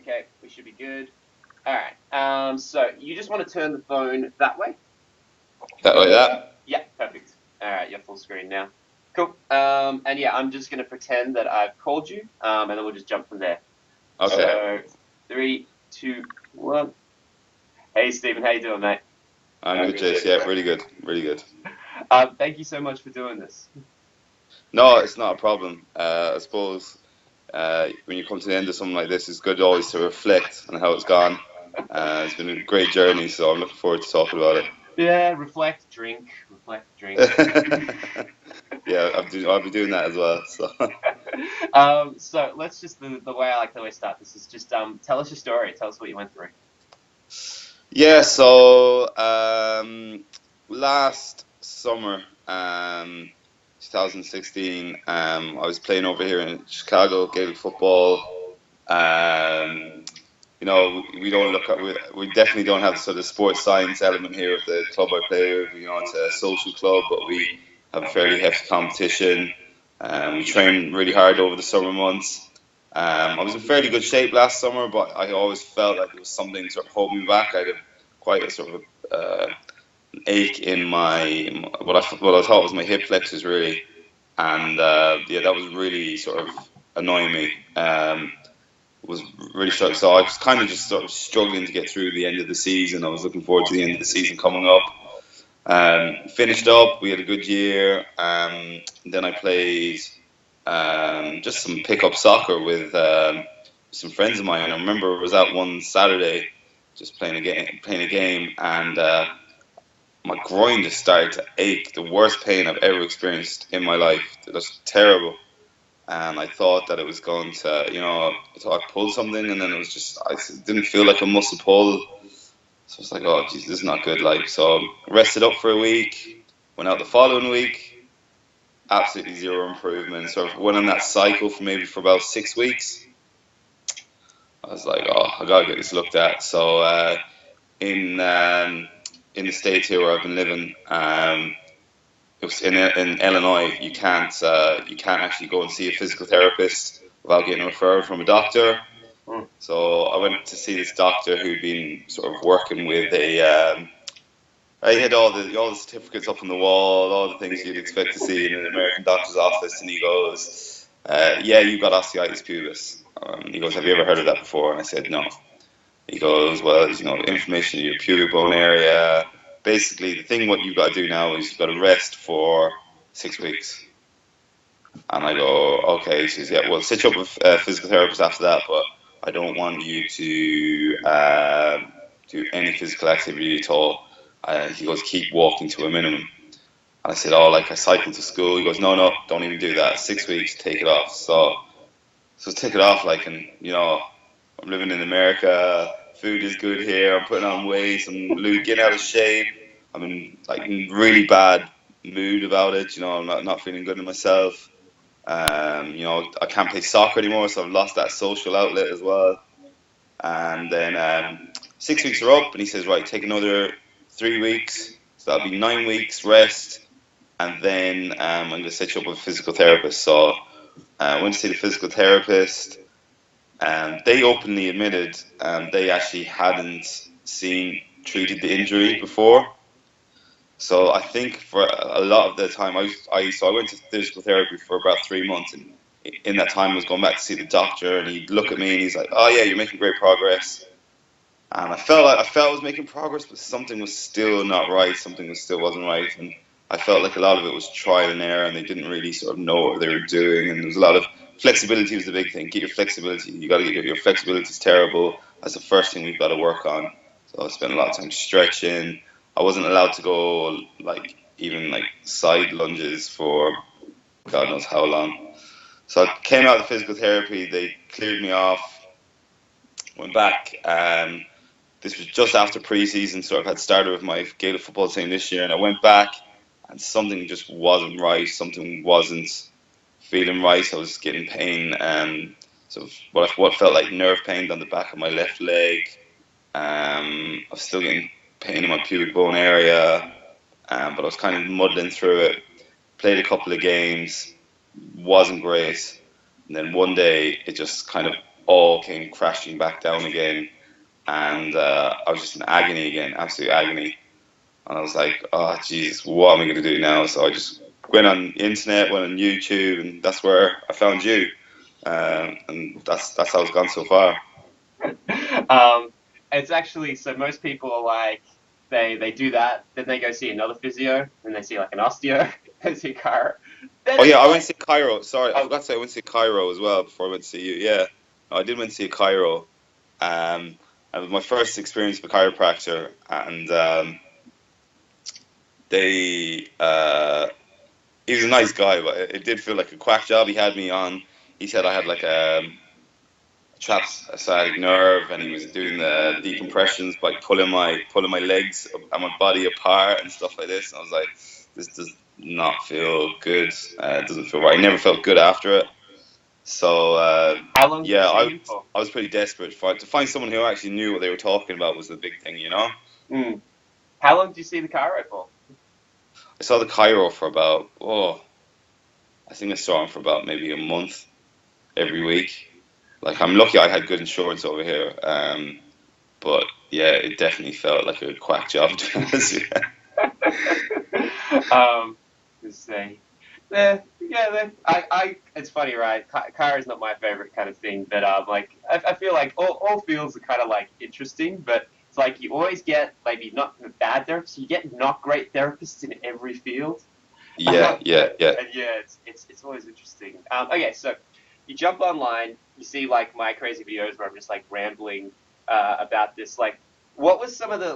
Okay, we should be good. All right. So you just want to turn the phone that way? That like that? Yeah, perfect. All right, you're full screen now. Cool. And yeah, I'm just gonna pretend that I've called you, and then we'll just jump from there. Okay. So, 3, 2, 1. Hey, Stephen, how you doing, mate? I'm good, Jace. Yeah, really good. Really good. Thank you so much for doing this. No, it's not a problem. I suppose when you come to the end of something like this, it's good always to reflect on how it's gone. It's been a great journey, so I'm looking forward to talking about Yeah, reflect, drink, reflect, drink. it. Yeah, I'll be doing that as well. So. So let's just the way I like to start this is just tell us your story. Tell us what you went through. Yeah, so last summer, 2016, I was playing over here in Chicago, Gaelic football. Um, we don't look at, we definitely don't have sort of sports science element here of the club I play with. It's a social club, but we have a fairly hefty competition. We train really hard over the summer months. I was in fairly good shape last summer, but I always felt like there was something sort of holding me back. I had quite a sort of ache in my what I thought was my hip flexors really, and yeah, that was really sort of annoying me. Was really struggling, so I was kind of just sort of struggling to get through the end of the season. I was looking forward to the end of the season coming up. Finished up, we had a good year. Then I played just some pickup soccer with some friends of mine. I remember I was out one Saturday just playing a game, and my groin just started to ache. The worst pain I've ever experienced in my life. It was terrible, and I thought that it was going to, I thought I pulled something, and then it was just I didn't feel like a muscle pull. So I was like, oh, geez, this is not good. Like, so rested up for a week. Went out the following week. Absolutely zero improvement. So I went on that cycle for about 6 weeks. I was like, oh, I gotta get this looked at. So in the States here where I've been living, it was in Illinois. You can't actually go and see a physical therapist without getting a referral from a doctor. So I went to see this doctor who'd been sort of working with a. He had all the certificates up on the wall, all the things you'd expect to see in an American doctor's office, and he goes, "Yeah, you got osteitis pubis." He goes, "Have you ever heard of that before?" And I said, "No." He goes, "Well, inflammation in your pubic bone area. Basically, the thing what you've got to do now is you've got to rest for 6 weeks." And I go, "Okay." He says, "Yeah, well, sit you up with a physical therapist after that, but I don't want you to do any physical activity at all." He goes, "Keep walking to a minimum." And I said, "Oh, like I cycle to school." He goes, "No, no, don't even do that. 6 weeks, take it off." So take it off, like, and I'm living in America. Food is good here. I'm putting on weight. I'm getting out of shape. I'm in really bad mood about it. I'm not feeling good in myself. I can't play soccer anymore, so I've lost that social outlet as well. And then 6 weeks are up, and he says, "Right, take another 3 weeks. So that'll be 9 weeks rest, and then I'm going to set you up with a physical therapist." So I went to see the physical therapist. They openly admitted they actually hadn't treated the injury before. So I think for a lot of the time, I went to physical therapy for about 3 months, and in that time I was going back to see the doctor, and he'd look at me and he's like, "Oh yeah, you're making great progress." And I felt I was making progress, but something was still not right. Something still wasn't right, and I felt like a lot of it was trial and error, and they didn't really sort of know what they were doing. And there was a lot of flexibility was the big thing. Get your flexibility. You got to get your flexibility is terrible. That's the first thing we've got to work on. So I spent a lot of time stretching. I wasn't allowed to go even side lunges for God knows how long. So I came out of physical therapy. They cleared me off. Went back. This was just after pre-season, sort of had started with my Gaelic football team this year, and I went back, and something just wasn't right. Something wasn't feeling right. I was getting pain, so what felt like nerve pain down the back of my left leg. I was still getting pain in my pubic bone area, but I was kind of muddling through it. Played a couple of games, wasn't great, and then one day it just kind of all came crashing back down again, and I was just in agony again, absolute agony. And I was like, oh Jesus, what am I going to do now? So I just went on the internet, went on YouTube, and that's where I found you. And that's how it's gone so far. It's actually, so most people are like, they do that, then they go see another physio, then they see like an osteo, they see a chiro. Then Oh it's yeah, I went like, to see Cairo. Sorry, I oh, forgot to say I went to see Cairo as well before I went to see you. Yeah, no, I did went to see Cairo. It was my first experience with a chiropractor, and they he was a nice guy, but it did feel like a quack job. He had me on. He said I had like a trapped sciatic nerve, and he was doing the decompressions by pulling my legs and my body apart and stuff like this. And I was like, this does not feel good. It doesn't feel right. I never felt good after it. So how long did you yeah, see him for? I was pretty desperate to find someone who actually knew what they were talking about was the big thing, you know. Mm. How long did you see the chiro for? I saw the Cairo for about I think I saw him for about maybe a month every week. Like I'm lucky I had good insurance over here, but yeah, it definitely felt like a quack job to be honest with Let's see. Yeah, it's funny, right? Car is not my favorite kind of thing, but like I feel like all fields are kind of like interesting, but it's like you always get maybe not bad therapists, you get not great therapists in every field. you. Yeah, yeah, yeah. And yeah, it's always interesting. Okay, so you jump online, you see like my crazy videos where I'm just like rambling about this. Like, what was some of the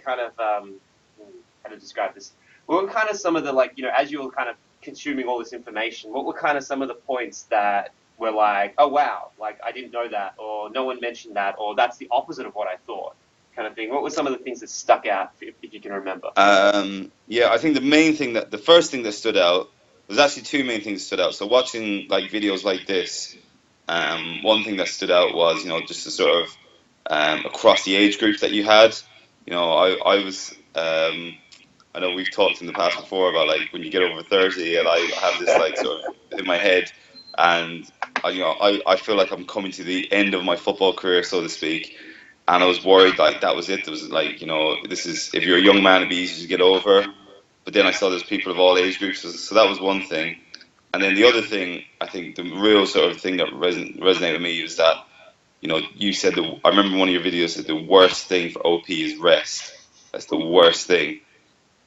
kind of how to describe this? What were kind of some of the like as you were kind of consuming all this information? What were kind of some of the points that were like, oh wow, like I didn't know that, or no one mentioned that, or that's the opposite of what I thought, kind of thing? What were some of the things that stuck out if you can remember? Yeah, I think the first thing that stood out was actually two main things that stood out. So watching like videos like this, one thing that stood out was just the sort of across the age groups that you had. I was I know we've talked in the past before about like when you get over 30, and I have this like sort of in my head, and I feel like I'm coming to the end of my football career, so to speak. And I was worried like that was it. There was like, this is if you're a young man, it'd be easy to get over. But then I saw there's people of all age groups, so that was one thing. And then the other thing, I think the real sort of thing that resonated with me is that, you said I remember one of your videos said the worst thing for OP is rest. That's the worst thing.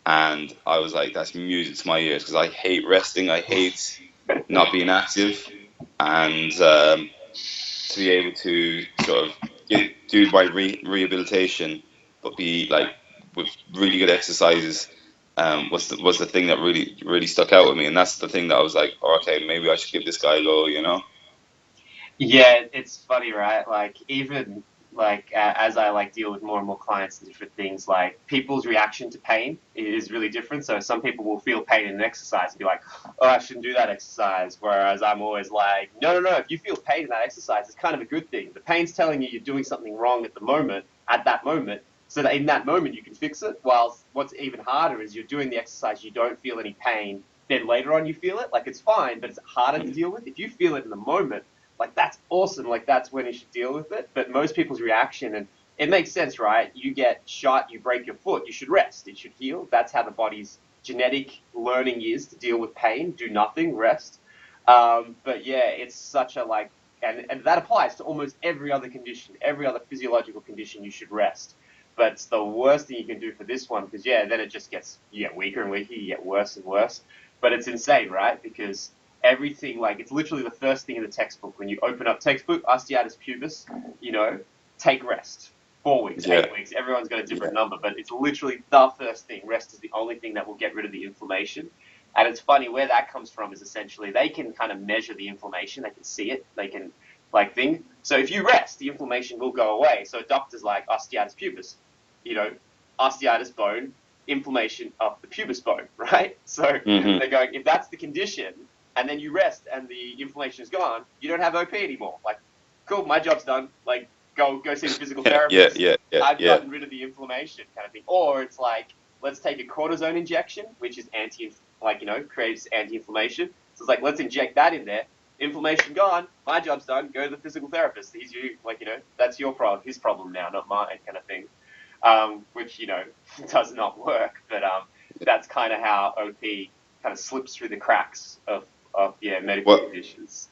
And I was like, that's music to my ears because I hate resting. I hate not being active. And to be able to sort of do my rehabilitation, but be like with really good exercises, was the thing that really stuck out with me, and that's the thing that I was like, oh, okay, maybe I should give this guy a go. Yeah, it's funny, right? Like even like as I like deal with more and more clients and different things, like people's reaction to pain is really different. So some people will feel pain in an exercise and be like, "Oh, I shouldn't do that exercise." Whereas I'm always like, "No, no, no. If you feel pain in that exercise, it's kind of a good thing. The pain's telling you you're doing something wrong at the moment, at that moment, so that in that moment you can fix it." Whilst what's even harder is you're doing the exercise, you don't feel any pain. Then later on you feel it. Like it's fine, but it's harder to deal with. If you feel it in the moment, like that's awesome, like that's when you should deal with it. But most people's reaction, and it makes sense, right? You get shot, you break your foot, you should rest, it should heal. That's how the body's genetic learning is to deal with pain. Do nothing, rest. But yeah, it's such a like, and that applies to almost every other condition, every other physiological condition. You should rest. But it's the worst thing you can do for this one, because yeah, then it just gets, you get weaker and weaker, you get worse and worse. But it's insane, right? Because everything, like it's literally the first thing in the textbook. When you open up textbook, Osteitis Pubis, take rest. 4 weeks, Yeah, 8 weeks, everyone's got a yeah, different number, but it's literally the first thing. Rest is the only thing that will get rid of the inflammation. And it's funny where that comes from is essentially they can kind of measure the inflammation, they can see it, they can like thing. So if you rest, the inflammation will go away. So doctors like Osteitis Pubis, you know, osteitis bone, inflammation of the pubis bone, right? So hmm they're going, if that's the condition, and then you rest and the inflammation is gone, you don't have OP anymore. Like, cool, my job's done. Like, go see the physical yeah, yeah, therapist. yeah, yeah, I've yeah. gotten rid of the inflammation kind of thing. Or it's like, let's take a cortisone injection, which is creates anti-inflammation. So it's like, let's inject that in there. inflammation gone. My job's done. Go to the physical therapist. He's you, like, that's your problem, his problem now, not mine, kind of thing. Which does not work. But that's kind of how OP kind of slips through the cracks of medical Well, conditions.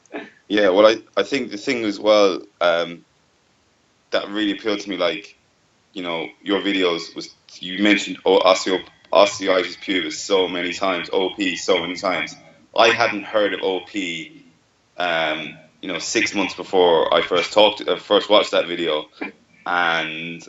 yeah. Well, I think the thing as well that really appealed to me, like, your videos was you mentioned osteitis pubis so many times, OP so many times. I hadn't heard of OP, 6 months before I first watched that video, and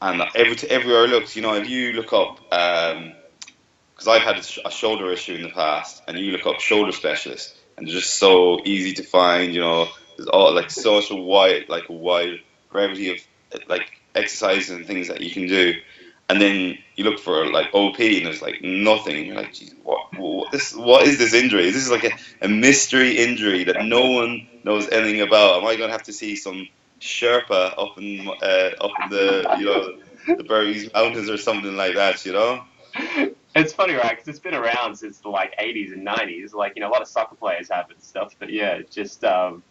everywhere I looked, if you look up, because I've had a shoulder issue in the past, and you look up shoulder specialist, and they're just so easy to find. There's all like such a wide variety of like exercises and things that you can do, and then you look for like OP, and there's like nothing. And you're like, geez, what is this injury? Is this like a mystery injury that no one knows anything about? Am I going to have to see some Sherpa up in the Burmese mountains or something like that? It's funny, right? Because it's been around since the like 80s and 90s. Like, a lot of soccer players have it and stuff. But yeah, just not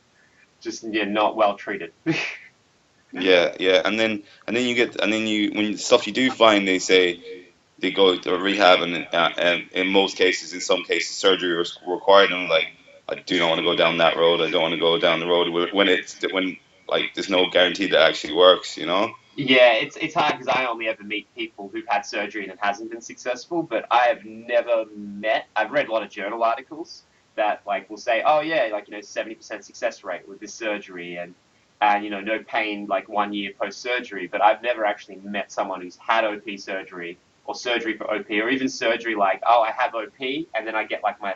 well treated. Yeah, yeah, and then when stuff you do find, they say they go to rehab, and in most cases, in some cases, surgery is required. And I'm like, I do not want to go down that road. I don't want to go down the road when like there's no guarantee that it actually works. Yeah, it's hard because I only ever meet people who've had surgery and it hasn't been successful. But I have never met. I've read a lot of journal articles that like will say, oh yeah, like 70% success rate with this surgery, and no pain like 1 year post surgery. But I've never actually met someone who's had OP surgery or surgery for OP, or even surgery like, oh, I have OP and then I get like my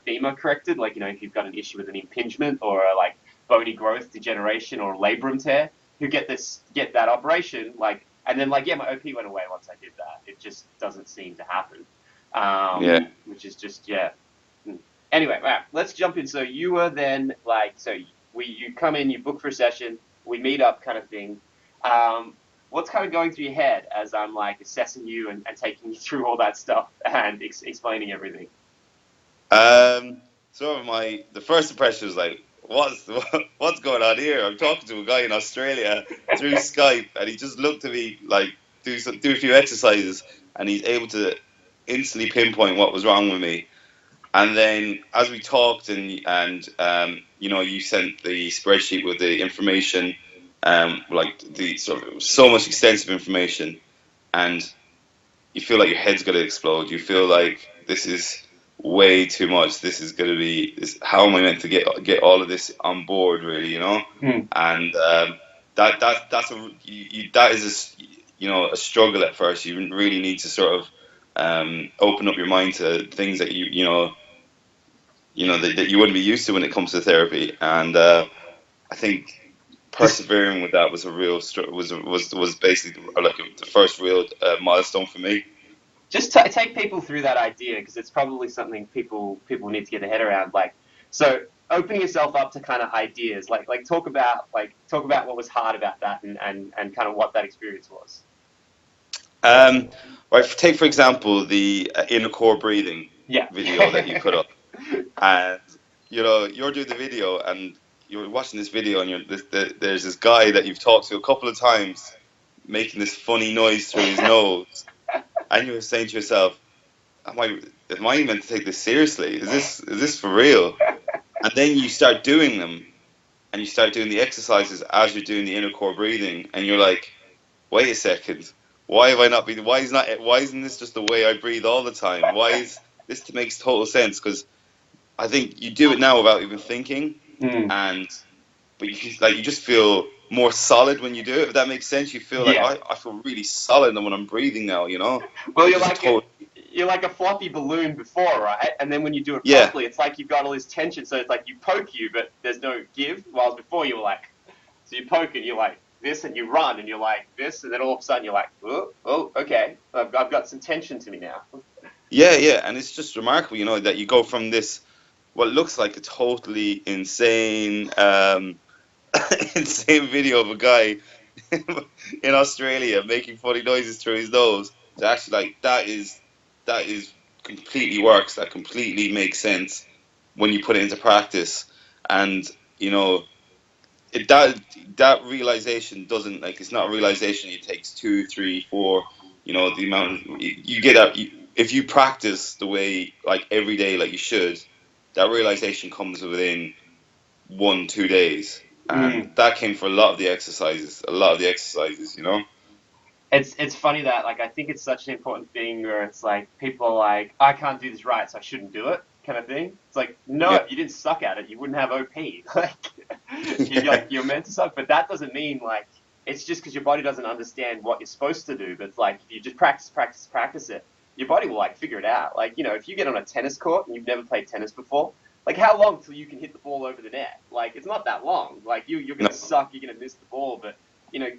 femur corrected, like if you've got an issue with an impingement or like bony growth degeneration or labrum tear, who get that operation like, and then like, yeah, my OP went away once I did that. It just doesn't seem to happen. Yeah. Which is just, yeah. Anyway, right, let's jump in. So you were then like, you come in, you book for a session, we meet up, kind of thing. What's kind of going through your head as I'm like assessing you and taking you through all that stuff and explaining everything? So the first impression was like, what's going on here? I'm talking to a guy in Australia through Skype, and he just looked at me like do a few exercises, and he's able to instantly pinpoint what was wrong with me. And then as we talked, and you sent the spreadsheet with the information, like the sort of so much extensive information, and you feel like your head's going to explode. You feel like this is way too much. This is going to be how am I meant to get all of this on board, really? And that is a struggle at first. You really need to sort of open up your mind to things that that you wouldn't be used to when it comes to therapy. And I think persevering with that was a real was basically like the first real milestone for me. Just take people through that idea, because it's probably something people need to get their head around. Like, so opening yourself up to kind of ideas, like talk about what was hard about that, and kind of what that experience was. Right, take for example the inner core breathing video that you put up, and you're doing the video and you're watching this video, and there's this guy that you've talked to a couple of times making this funny noise through his nose, and you're saying to yourself, am I meant to take this seriously? Is this for real? And then you start doing them, and you start doing the exercises as you're doing the inner core breathing, and you're like, wait a second, why isn't this just the way I breathe all the time? Why is this makes total sense? Because I think you do it now without even thinking, but you just feel more solid when you do it. If that makes sense, you feel like I feel really solid when I'm breathing now. Well, you're like a floppy balloon before, right? And then when you do it properly, it's like you've got all this tension. So it's like you poke but there's no give. While before you were like, so you poke and you're like this, and you run and you're like this, and then all of a sudden you're like, oh, okay, I've got some tension to me now. Yeah, and it's just remarkable, that you go from this, what looks like a totally insane, insane video of a guy in Australia making funny noises through his nose to actually like that is completely works. That completely makes sense. when you put it into practice. And you know, that realization doesn't, like, it's not a realization it takes 2, 3, 4. You know, the amount you get out, if you practice the way, like, every day, like you should, that realization comes within 1, 2 days. And that came for a lot of the exercises. You know. It's funny that, like, I think it's such an important thing where it's like people are like, I can't do this right, so I shouldn't do it, kind of thing. It's like, no, Yeah. if you didn't suck at it, you wouldn't have OP. You're meant to suck, but that doesn't mean, like, it's just because your body doesn't understand what you're supposed to do. But it's like, if you just practice it, your body will, like, figure it out. Like, if you get on a tennis court and you've never played tennis before, like, how long till you can hit the ball over the net? Like, it's not that long. Like, you're gonna suck, you're gonna miss the ball, but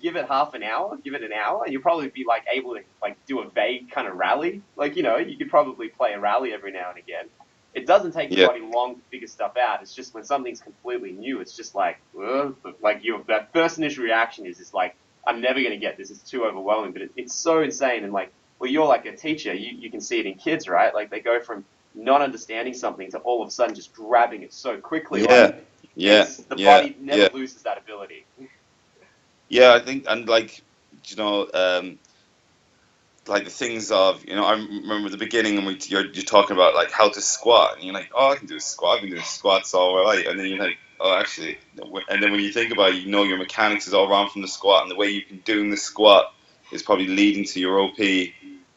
give it half an hour, give it an hour, and you'll probably be, like, able to, like, do a vague kind of rally. Like, you could probably play a rally every now and again. It doesn't take your body long to figure stuff out. It's just when something's completely new, it's just like, that first initial reaction is like, I'm never going to get this. It's too overwhelming. But it's so insane. And, like, well, you're like a teacher. You can see it in kids, right? Like, they go from not understanding something to all of a sudden just grabbing it so quickly. The body never loses that ability. Yeah, I think, and, like, like the things of, I remember the beginning, and you're talking about, like, how to squat, and you're like, oh, I can do a squat, I've been doing squats all right, and then you're like, oh, actually, and then when you think about it, your mechanics is all wrong from the squat, and the way you've been doing the squat is probably leading to your OP.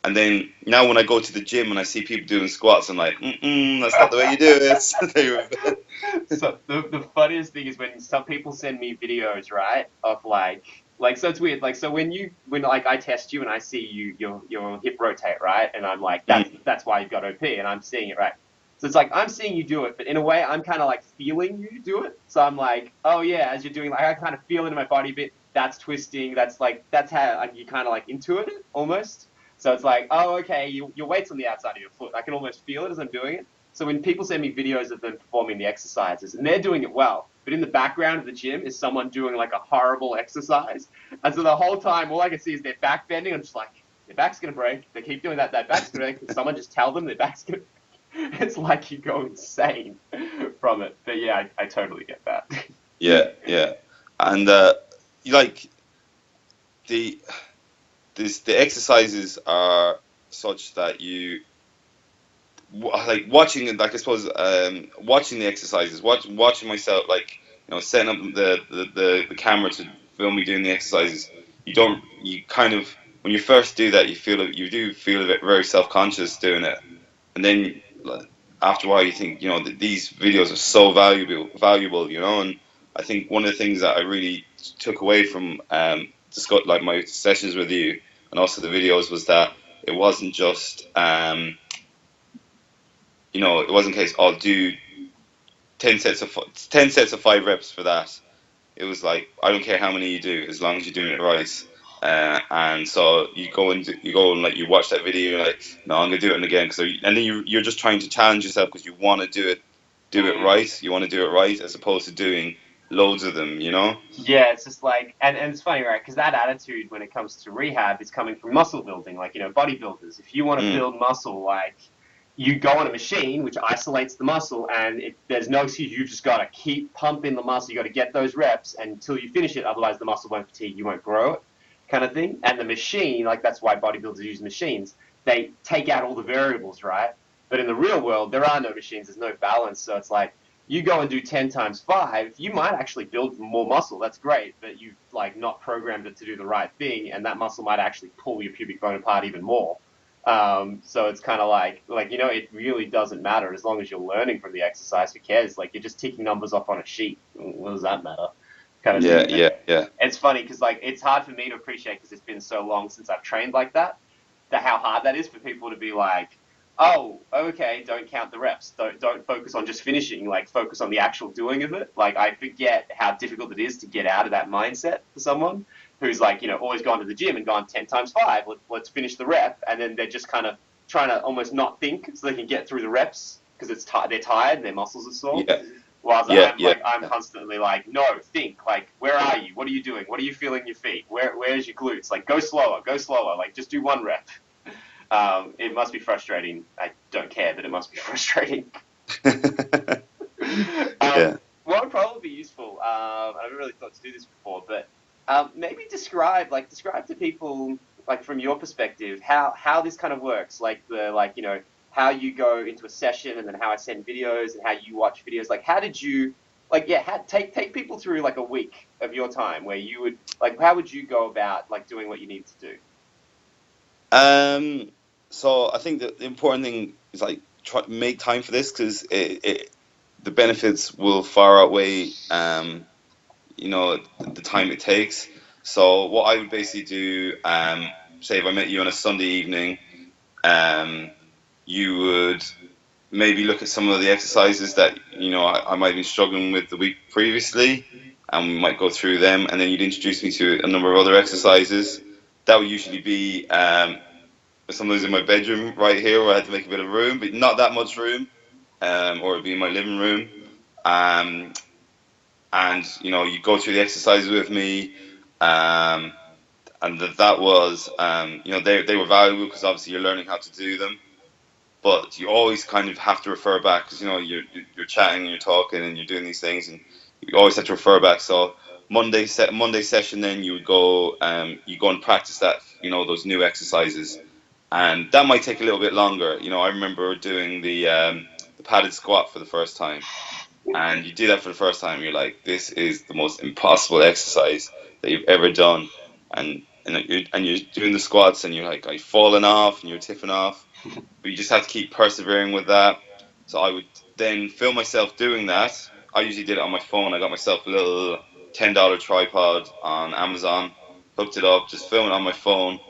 And then now when I go to the gym and I see people doing squats, I'm like, that's not the way you do it. So the funniest thing is when some people send me videos, right, of so it's weird. Like, so when I test you and I see your hip rotate, right, and I'm like, that's why you've got OP, and I'm seeing it, right. So it's like I'm seeing you do it, but in a way I'm kind of like feeling you do it. So I'm like, oh yeah, as you're doing, like, I kind of feel it in my body a bit. That's twisting. That's how you kind of like intuit it almost. So it's like, oh, okay, your weight's on the outside of your foot. I can almost feel it as I'm doing it. So when people send me videos of them performing the exercises, and they're doing it well, but in the background of the gym is someone doing, like, a horrible exercise. And so the whole time, all I can see is their back bending. I'm just like, their back's going to break. They keep doing that. Their back's going to break. Can someone just tell them their back's going to break? It's like you go insane from it. But yeah, I totally get that. Yeah. And, like, the exercises are such that you, like, watching, like, I suppose, watching the exercises, watching myself, like, setting up the camera to film me doing the exercises. You kind of, when you first do that, you do feel a bit very self-conscious doing it, and then, like, after a while you think, that these videos are so valuable, and I think one of the things that I really took away from like my sessions with you and also the videos was that it wasn't just it wasn't a case, I'll do 10 sets of 5 reps for that. It was like, I don't care how many you do, as long as you're doing it right. And so you go and like, you watch that video, you're like, no, I'm gonna do it again, and then you're just trying to challenge yourself because you want to do it right. You want to do it right, as opposed to doing loads of them. Yeah, it's just like, and it's funny, right? Because that attitude when it comes to rehab is coming from muscle building, like, bodybuilders. If you want to build muscle, like, you go on a machine which isolates the muscle, and there's no excuse. You've just got to keep pumping the muscle. You got to get those reps until you finish it. Otherwise, the muscle won't fatigue. You won't grow it, kind of thing. And the machine, like, that's why bodybuilders use machines. They take out all the variables, right? But in the real world, there are no machines. There's no balance. So it's like, you go and do 10 times 5, you might actually build more muscle. That's great, but you've, like, not programmed it to do the right thing, and that muscle might actually pull your pubic bone apart even more. So it's kind of like, it really doesn't matter as long as you're learning from the exercise. Who cares? Like, you're just ticking numbers off on a sheet. What does that matter? Kind of thing. Yeah. It's funny because, like, it's hard for me to appreciate because it's been so long since I've trained like that, how hard that is for people to be like, oh, okay, don't count the reps. Don't focus on just finishing. Like, focus on the actual doing of it. Like, I forget how difficult it is to get out of that mindset for someone who's, like, always gone to the gym and gone 10 times 5. Let's finish the rep. And then they're just kind of trying to almost not think so they can get through the reps because they're tired and their muscles are sore. I'm constantly like, no, think. Like, where are you? What are you doing? What are you feeling in your feet? Where's your glutes? Like, go slower. Like, just do one rep. It must be frustrating. I don't care, but it must be frustrating. Yeah. What would probably be useful, I haven't really thought to do this before, but maybe describe to people, like from your perspective, how this kind of works, like how you go into a session and then how I send videos and how you watch videos. Like, how did you, take people through like a week of your time where you would how would you go about like doing what you need to do? Um, so I think that the important thing is like try make time for this because the benefits will far outweigh the time it takes. So what I would basically do, say if I met you on a Sunday evening, um, you would maybe look at some of the exercises that I might have been struggling with the week previously, and we might go through them, and then you'd introduce me to a number of other exercises. That would usually be sometimes in my bedroom right here, where I had to make a bit of room, but not that much room, or it'd be in my living room. Um, and you go through the exercises with me, um, and that was they were valuable because obviously you're learning how to do them, but you always kind of have to refer back because you're chatting and you're talking and you're doing these things, and you always have to refer back. So Monday session, then you go and practice that those new exercises, and that might take a little bit longer. I remember doing the padded squat for the first time, and you do that for the first time, you're like, this is the most impossible exercise that you've ever done, and you're doing the squats, and you're like falling off, and you're tipping off, but you just have to keep persevering with that. So I would then film myself doing that. I usually did it on my phone. I got myself a little $10 tripod on Amazon, hooked it up, just film it on my phone,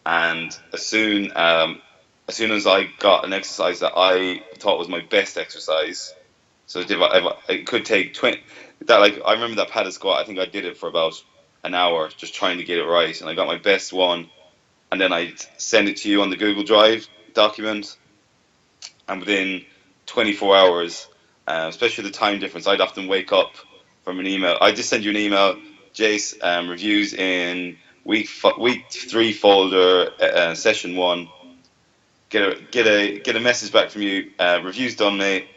and as soon as I got an exercise that I thought was my best exercise, so it could take 20. That like I remember that padded squat. I think I did it for about an hour, just trying to get it right, and I got my best one. And then I'd send it to you on the Google Drive document, and within 24 hours, especially the time difference, I'd often wake up from an email. I just send you an email, Jace, reviews in week 3 folder, session 1. Get a message back from you. Reviews done, mate.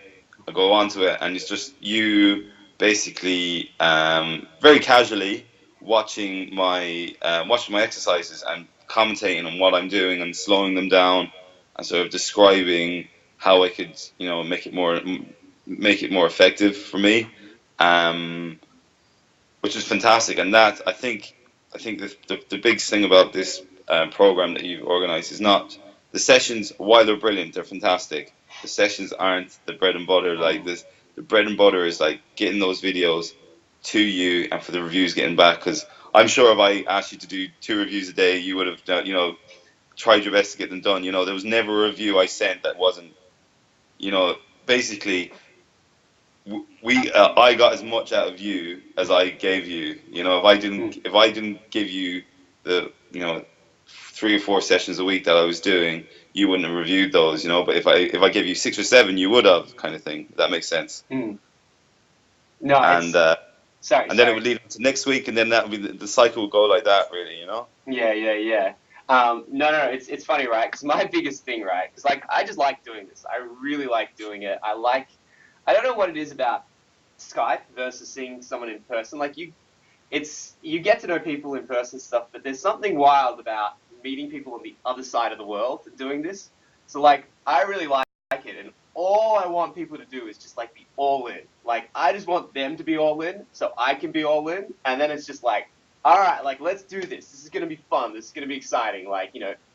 I go on to it, and it's just you basically very casually watching my exercises and commentating on what I'm doing and slowing them down and sort of describing how I could make it more effective for me, um, which is fantastic. And that I think the biggest thing about this program that you've organized is not the sessions. While they're brilliant, they're fantastic. The sessions aren't the bread and butter like this. The bread and butter is like getting those videos to you and for the reviews getting back. Because I'm sure if I asked you to do 2 reviews a day, you would have tried your best to get them done. There was never a review I sent that wasn't you know basically I got as much out of you as I gave you. If I didn't give you the 3 or 4 sessions a week that I was doing, you wouldn't have reviewed those. But if I gave you 6 or 7, you would have, kind of thing. If that makes sense. Mm. No, And it's sorry, and then it sorry. would lead to next week, and then that would be the cycle would go like that, really. Yeah, yeah, yeah. No, no, no. It's funny, right? Because my biggest thing, right? Because I just like doing this. I really like doing it. I don't know what it is about Skype versus seeing someone in person. You get to know people in person stuff, but there's something wild about meeting people on the other side of the world and doing this. So I really like it, and all I want people to do is just be all in. I just want them to be all in, so I can be all in, and then it's just all right, let's do this. This is gonna be fun. This is gonna be exciting.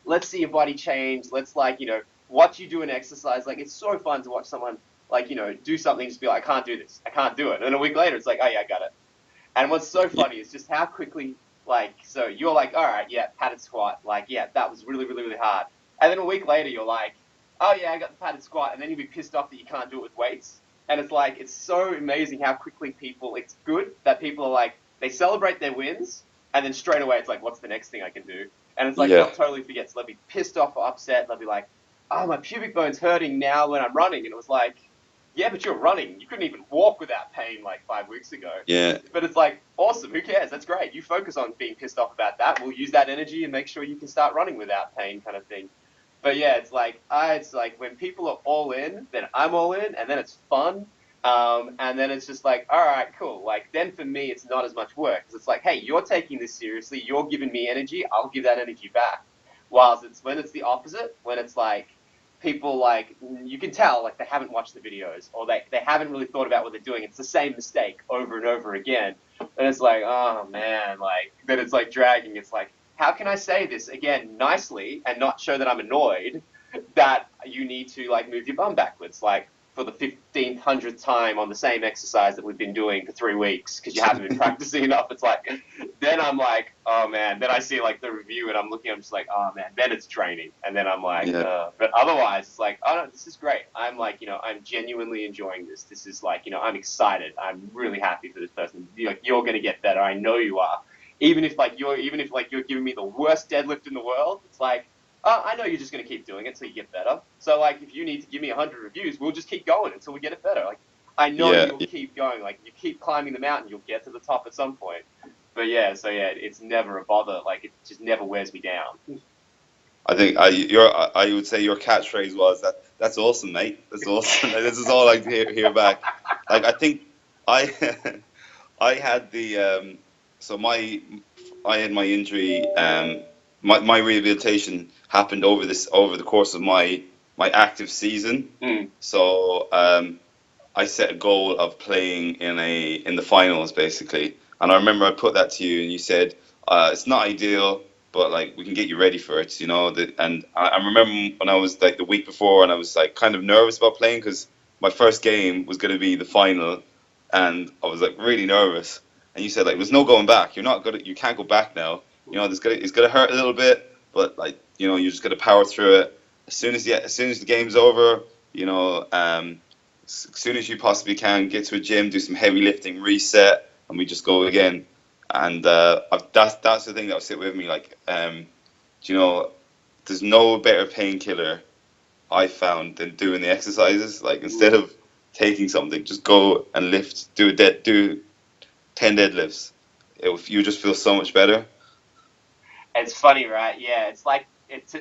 Let's see your body change. Let's watch you do an exercise. It's so fun to watch someone do something, just be like, I can't do this. I can't do it. And then a week later, it's like, oh yeah, I got it. And what's so Yeah, funny is just how quickly, so you're all right, yeah, padded squat, yeah, that was really, really, really hard. And then a week later, you're like, oh yeah, I got the padded squat, and then you'll be pissed off that you can't do it with weights. And it's so amazing how quickly it's good that people are they celebrate their wins, and then straight away it's what's the next thing I can do? And it's yeah, they'll totally forget, so they'll be pissed off or upset, they'll be like, oh, my pubic bone's hurting now when I'm running, and it was yeah, but you're running. You couldn't even walk without pain 5 weeks ago. yeah, But it's awesome. Who cares? That's great. You focus on being pissed off about that. We'll use that energy and make sure you can start running without pain, kind of thing. But yeah, it's when people are all in, then I'm all in, and then it's fun. And then it's just like, all right, cool. Like, then for me, it's not as much work because it's like, hey, you're taking this seriously. You're giving me energy. I'll give that energy back. Whilst it's when it's the opposite, when it's like people like you can tell like they haven't watched the videos or they haven't really thought about what they're doing. It's the same mistake over and over again. And it's like, oh man, like then it's like dragging. It's like, how can I say this again nicely and not show that I'm annoyed that you need to like move your bum backwards? Like, for the 1500th time on the same exercise that we've been doing for 3 weeks because you haven't been practicing enough. It's like, then I'm like, oh man. Then I see like the review and I'm just like, oh man. Then it's draining. And then I'm like, but otherwise it's like, oh no, this is great. I'm like, I'm genuinely enjoying this. This is like, I'm excited. I'm really happy for this person. You're going to get better. I know you are. Even if you're giving me the worst deadlift in the world, it's like, I know you're just going to keep doing it until you get better. So, like, if you need to give me 100 reviews, we'll just keep going until we get it better. Like, I know you'll keep going. Like, you keep climbing the mountain, you'll get to the top at some point. But yeah, it's never a bother. Like, it just never wears me down. I think I would say your catchphrase was that's awesome, mate. That's awesome. This is all I hear back. Like, I think I I had the I had my injury. My rehabilitation happened over the course of my active season. So I set a goal of playing in the finals basically, and I remember I put that to you, and you said it's not ideal, but like we can get you ready for it, And I remember when I was like the week before, and I was like kind of nervous about playing because my first game was going to be the final, and I was like really nervous. And you said like there's no going back. You can't go back now. It's gonna hurt a little bit, but like you're just gonna power through it. As soon as the game's over, as soon as you possibly can, get to a gym, do some heavy lifting, reset, and we just go again. And that's the thing that will sit with me. Like, there's no better painkiller I found than doing the exercises. Like instead of taking something, just go and lift, do 10 deadlifts. You just feel so much better. It's funny, right? Yeah, it's like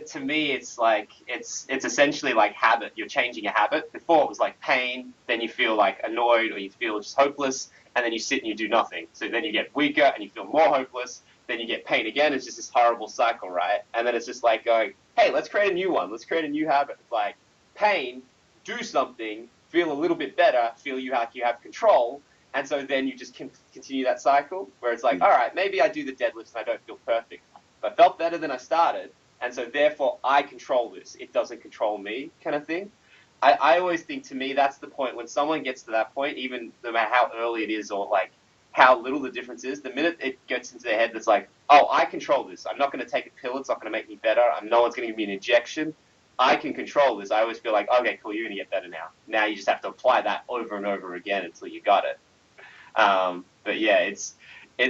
to me, it's like it's essentially like habit. You're changing a habit. Before it was like pain, then you feel like annoyed or you feel just hopeless, and then you sit and you do nothing. So then you get weaker and you feel more hopeless. Then you get pain again. It's just this horrible cycle, right? And then it's just like going, hey, let's create a new one. Let's create a new habit. It's like pain, do something, feel a little bit better, feel you have control. And so then you just continue that cycle where it's like, all right, maybe I do the deadlifts and I don't feel perfect. But I felt better than I started, and so therefore I control this. It doesn't control me, kind of thing. I always think, to me, that's the point. When someone gets to that point, even no matter how early it is or like how little the difference is, the minute it gets into their head that's like, oh, I control this. I'm not going to take a pill. It's not going to make me better. No one's going to give me an injection. I can control this. I always feel like, okay, cool, you're going to get better now. Now you just have to apply that over and over again until you got it. But yeah, it's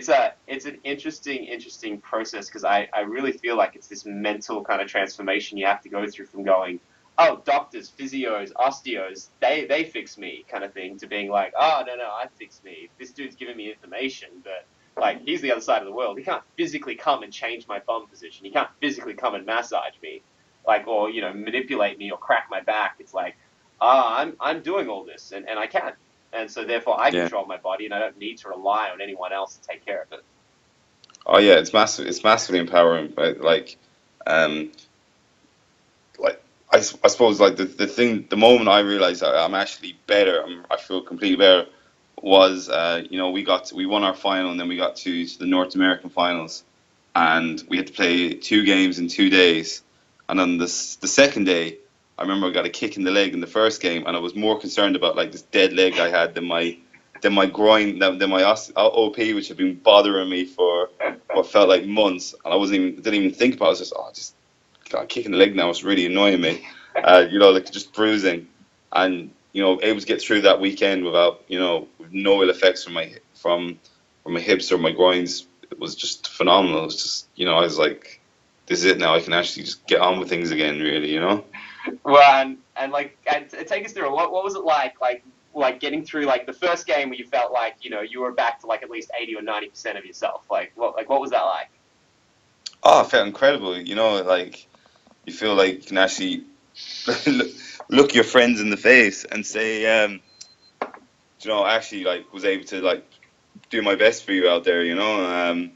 an interesting process because I really feel like it's this mental kind of transformation you have to go through from going, oh, doctors, physios, osteos, they fix me kind of thing, to being like, oh, no, I fix me. This dude's giving me information, but like he's the other side of the world. He can't physically come and change my bum position. He can't physically come and massage me, like, or manipulate me or crack my back. It's like, I'm doing all this and I can. And so therefore I control my body and I don't need to rely on anyone else to take care of it. Oh yeah, it's massive. It's massively empowering. Right? Like I suppose like the moment I realized I'm actually better, I feel completely better, was we won our final, and then we got to the North American finals, and we had to play 2 games in 2 days. And on the second day, I remember I got a kick in the leg in the first game, and I was more concerned about like this dead leg I had than my groin, than my OP, which had been bothering me for what felt like months. And didn't even think about it. I was just got a kick in the leg now. It's really annoying me. Like just bruising, and able to get through that weekend without with no ill effects from my hips or my groins. It was just phenomenal. It was just I was like, this is it now. I can actually just get on with things again. Really, Well, and take us through what was it like getting through like the first game where you felt like you were back to like at least 80 or 90% of yourself. What was that like? Oh, it felt incredible. Like you feel like you can actually look your friends in the face and say, you know, I actually like was able to like do my best for you out there. You know,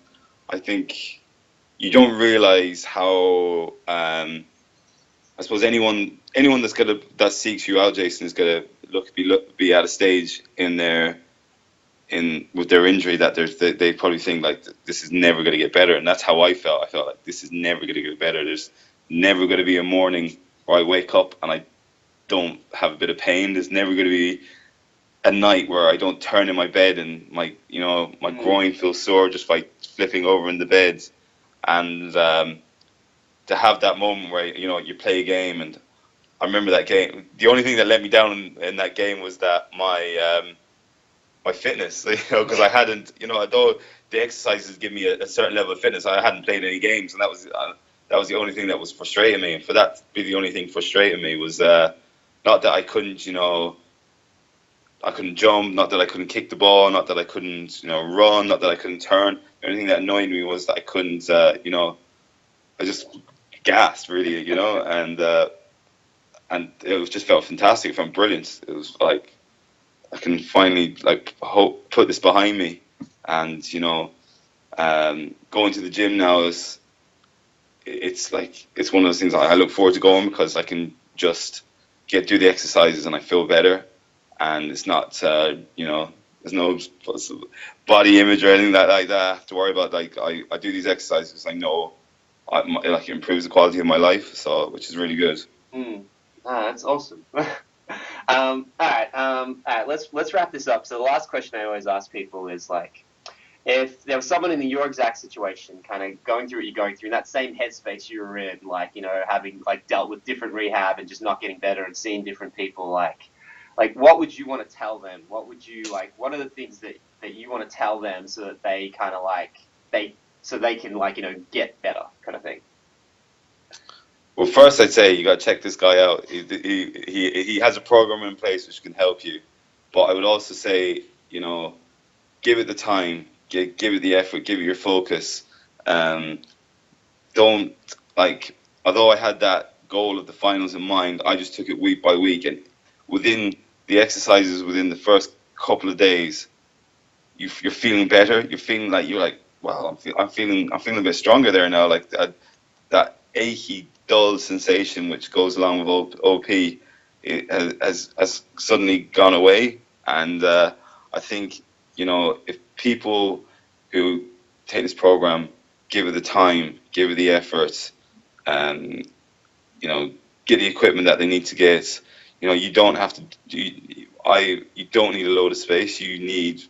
I think you don't realize how I suppose anyone that seeks you out, Jason, is gonna be at a stage in their in with their injury that they probably think like this is never gonna get better, and that's how I felt. I felt like this is never gonna get better. There's never gonna be a morning where I wake up and I don't have a bit of pain. There's never gonna be a night where I don't turn in my bed and my groin feels sore just by flipping over in the bed, and to have that moment where you play a game. And I remember that game. The only thing that let me down in that game was that my fitness, because I hadn't, although the exercises give me a certain level of fitness, I hadn't played any games, and that was the only thing that was frustrating me. And for that to be the only thing frustrating me was not that I couldn't, I couldn't jump, not that I couldn't kick the ball, not that I couldn't, run, not that I couldn't turn. The only thing that annoyed me was that I couldn't, I just gassed really, and it just felt fantastic. It felt brilliant. It was like I can finally put this behind me, and going to the gym now it's one of those things I look forward to going, because I can just get through the exercises and I feel better, and it's not there's no body image or anything like that I have to worry about. Like I do these exercises because I know it improves the quality of my life, so which is really good. That's awesome. All right. Let's wrap this up. So the last question I always ask people is like, if there was someone in your exact situation, kind of going through what you're going through, in that same headspace you were in, like having dealt with different rehab and just not getting better and seeing different people, like what would you want to tell them? What would you what are the things that you want to tell them so that they kind of they can get better, kind of thing? Well, first I'd say you got to check this guy out. He has a program in place which can help you, but I would also say give it the time, give it the effort, give it your focus. Don't although I had that goal of the finals in mind, I just took it week by week, and within the exercises, within the first couple of days, you're feeling better. You're feeling wow, I'm feeling a bit stronger there now. Like that achy, dull sensation which goes along with OP has suddenly gone away, and I think if people who take this program give it the time, give it the effort, and get the equipment that they need to get. You don't have to you don't need a load of space. You need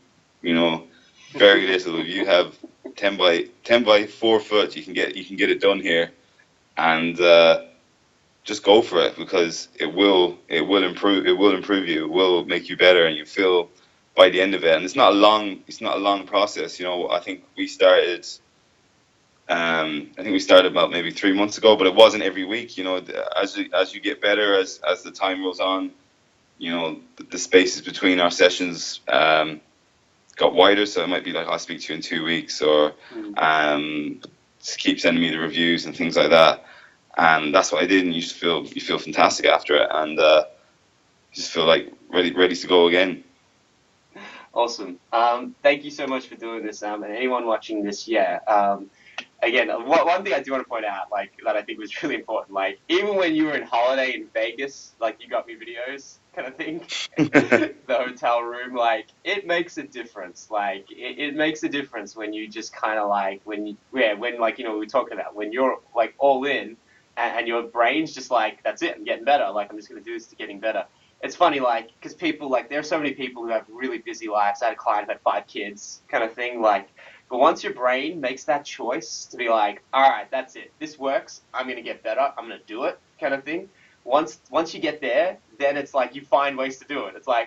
very little. If you have 10 by 4 foot, you can get it done here, and just go for it, because it will improve you. It will make you better, and you feel by the end of it. And it's not a long process. I think we started about maybe 3 months ago, but it wasn't every week. As you get better, as the time goes on, the spaces between our sessions got wider. So it might be like, I'll speak to you in 2 weeks, or just keep sending me the reviews and things like that. And that's what I did, and you feel fantastic after it, and you just feel like ready to go again. Awesome. Thank you so much for doing this, and anyone watching this, again, one thing I do want to point out, that I think was really important, even when you were in holiday in Vegas, you got me videos, kind of thing, the hotel room, it makes a difference. It makes a difference when you just kind of when we talked about, when you're all in, and your brain's just that's it, I'm getting better. I'm just going to do this to getting better. It's funny, because people, there are so many people who have really busy lives. I had a client who had 5 kids, kind of thing, but once your brain makes that choice to be all right, that's it, this works, I'm going to get better, I'm going to do it, kind of thing. Once you get there, then it's you find ways to do it. It's oh,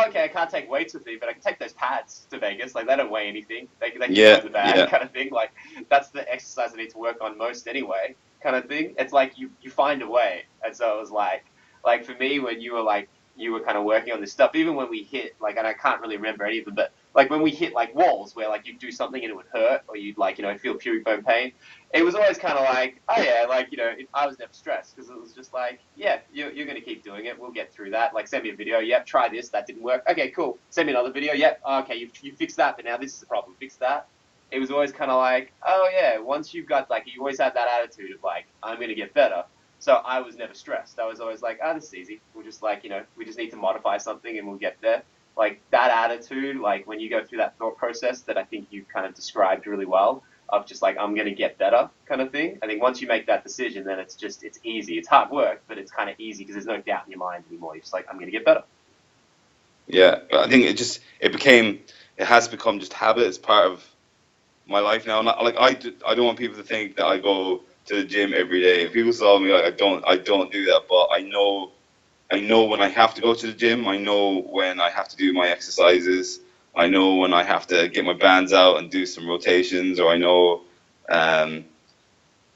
okay, I can't take weights with me, but I can take those pads to Vegas. They don't weigh anything. They can go in the bag, kind of thing. That's the exercise I need to work on most anyway, kind of thing. It's you find a way. And so it was for me, when you were kind of working on this stuff, even when we hit, and I can't really remember any of them, but like when we hit like walls where like you'd do something and it would hurt, or you'd like, feel purifying pain, it was always kind of like, oh yeah, like, I was never stressed because it was just like, yeah, you're going to keep doing it. We'll get through that. Like, send me a video. Yep, try this. That didn't work. Okay, cool. Send me another video. Yep. Okay, you fixed that, but now this is the problem. Fix that. It was always kind of like, oh yeah, once you've got, like, you always had that attitude of like, I'm going to get better. So I was never stressed. I was always like, oh, this is easy. We'll just like, we just need to modify something and we'll get there. Like that attitude, like when you go through that thought process that I think you kind of described really well, of just like, I'm going to get better kind of thing. I think once you make that decision, then it's easy. It's hard work, but it's kind of easy because there's no doubt in your mind anymore. You're just like, I'm going to get better. Yeah, I think it has become just habit. It's part of my life now. Not, like I don't want people to think that I go to the gym every day. If people saw me, like, I don't do that. But I know when I have to go to the gym. I know when I have to do my exercises. I know when I have to get my bands out and do some rotations, or I know, and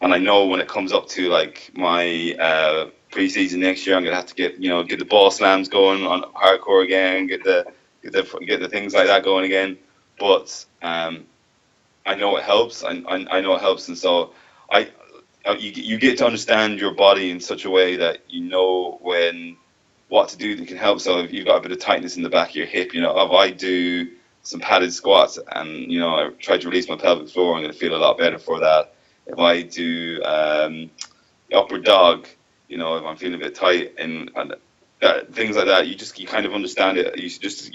I know when it comes up to like my pre-season next year, I'm gonna have to get the ball slams going on hardcore again, get the things like that going again. But I know it helps. I know it helps, and so you get to understand your body in such a way that you know what to do that can help. So if you've got a bit of tightness in the back of your hip, if I do some padded squats and I try to release my pelvic floor, I'm going to feel a lot better for that. If I do upward dog, if I'm feeling a bit tight and things like that, you kind of understand it. You just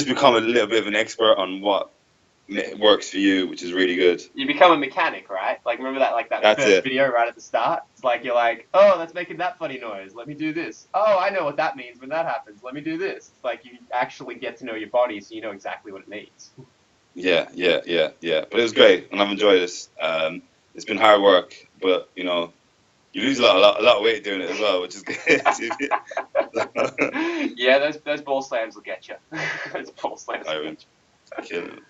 become a little bit of an expert on what works for you, which is really good. You become a mechanic, right? Like, remember that That's first it. video right at the start? It's like, you're like, oh, that's making that funny noise. Let me do this. Oh, I know what that means when that happens. Let me do this. It's like you actually get to know your body so you know exactly what it needs. Yeah. But it was great, and I've enjoyed this. It's been hard work, but you lose a lot of weight doing it as well, which is good. Yeah, those ball slams will get you. Those ball slams will get you.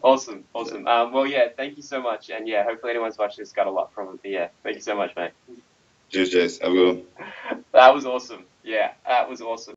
Awesome. Well, yeah, thank you so much, and yeah, hopefully anyone's watching this got a lot from it. But yeah, thank you so much, mate. Cheers, Jace. Have a good one. That was awesome. Yeah, that was awesome.